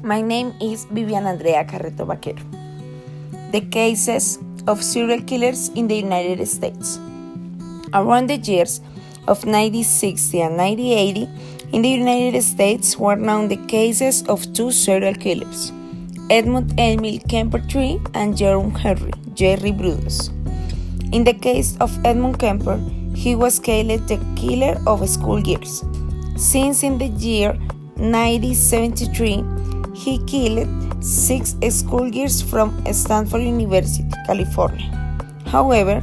My name is Vivian Andrea Carreto Vaquero. The cases of serial killers in the United States. Around the years of 1960 and 1980, in the United States were known the cases of two serial killers, Edmund Emil Kemper III and Jerome Jerry Bludus. In the case of Edmund Kemper, he was called the killer of schoolgirls, since in the year 1973 he killed 6 schoolgirls from Stanford University, California. However,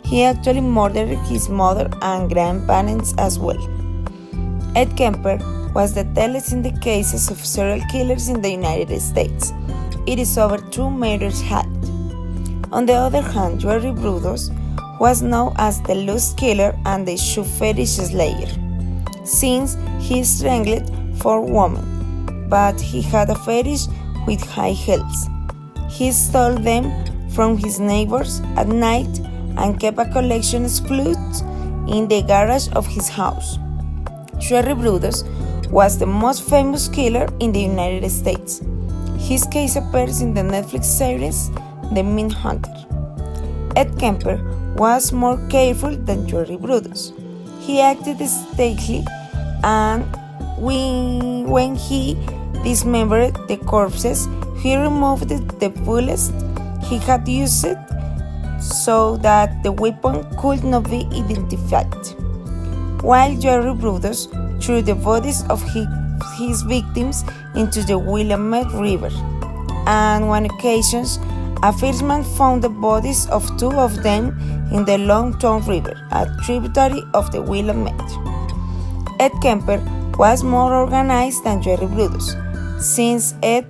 he actually murdered his mother and grandparents as well. Ed Kemper was the tallest in the cases of serial killers in the United States. It is over 2 meters high. On the other hand, Jerry Bludus was known as the lust killer and the shoe fetish slayer, since he strangled 4 women, but he had a fetish with high heels. He stole them from his neighbors at night and kept a collection of clothes in the garage of his house. Jerry Bludus was the most famous killer in the United States. His case appears in the Netflix series The Mindhunter. Ed Kemper was more careful than Jerry Bludus. He acted stately, and when he dismembered the corpses, he removed the bullets he had used so that the weapon could not be identified, while Jerry Bludus threw the bodies of his victims into the Willamette River, and on occasions, a fisherman found the bodies of 2 of them in the Longton River, a tributary of the Willamette. Ed Kemper was more organized than Jerry Bludus, since Ed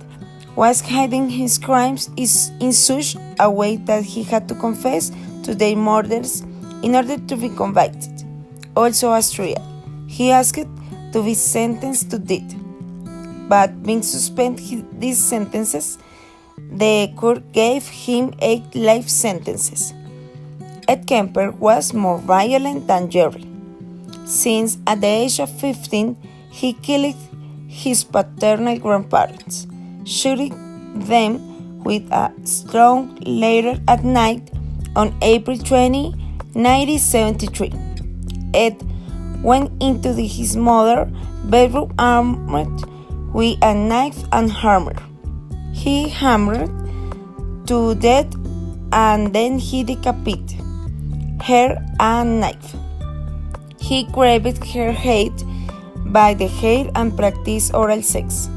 was hiding his crimes in such a way that he had to confess to their murders in order to be convicted. Also as trial, he asked to be sentenced to death, but being suspended these sentences, the court gave him 8 life sentences. Ed Kemper was more violent than Jerry, since at the age of 15 he killed his paternal grandparents, shooting them with a strong later at night on April 20, 1973. Ed went into his mother's bedroom armed with a knife and hammer. He hammered to death and then he decapitated her and knife. He grabbed her head by the hair and practiced oral sex.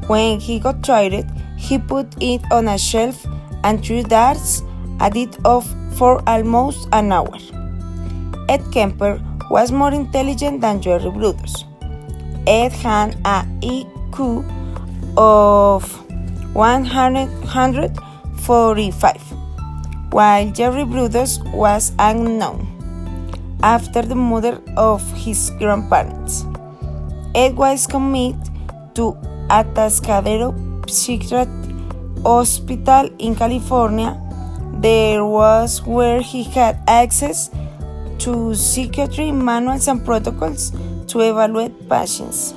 When he got tired, he put it on a shelf and threw darts at it for almost an hour. Ed Kemper was more intelligent than Jerry Bludus. Ed had an IQ of 145, while Jerry Bludus was unknown. After the murder of his grandparents, Ed was committed to Atascadero Psychiatric Hospital in California. There was where he had access to psychiatry manuals and protocols to evaluate patients.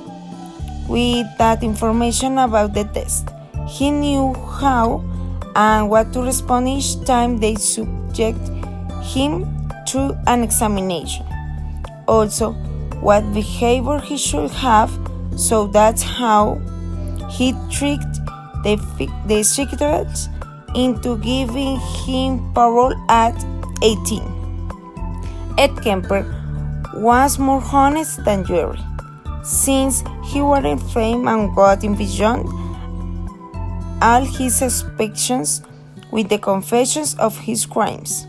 With that information about the test, he knew how and what to respond each time they subject him to an examination. Also, what behavior he should have, so that's how he tricked the psychiatrists into giving him parole at 18. Ed Kemper was more honest than Jerry, since he wasn't framed and got in beyond all his suspicions with the confessions of his crimes.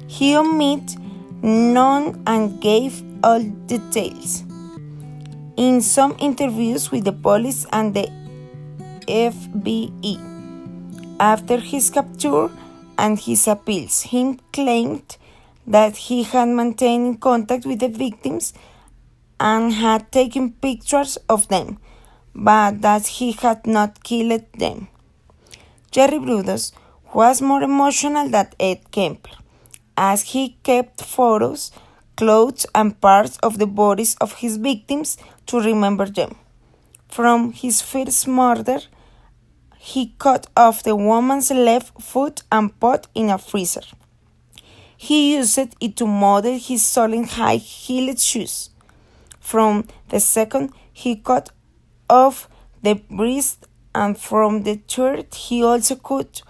He omitted none and gave all details. In some interviews with the police and the FBI, after his capture and his appeals, he claimed that he had maintained contact with the victims and had taken pictures of them, but that he had not killed them. Jerry Bludus was more emotional than Ed Kemper, as he kept photos, clothes, and parts of the bodies of his victims to remember them. From his first murder he cut off the woman's left foot and put in a freezer. He used it to model his stolen high-heeled shoes. From the second, he cut off the breast, and from the third, he also cut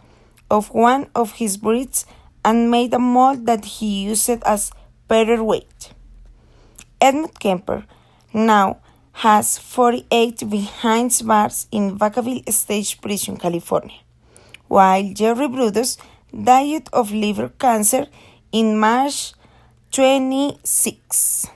off one of his breasts and made a mold that he used as paperweight. Edmund Kemper now has 48 behind bars in Vacaville State Prison, California, while Jerry Bludus died of liver cancer in March 26.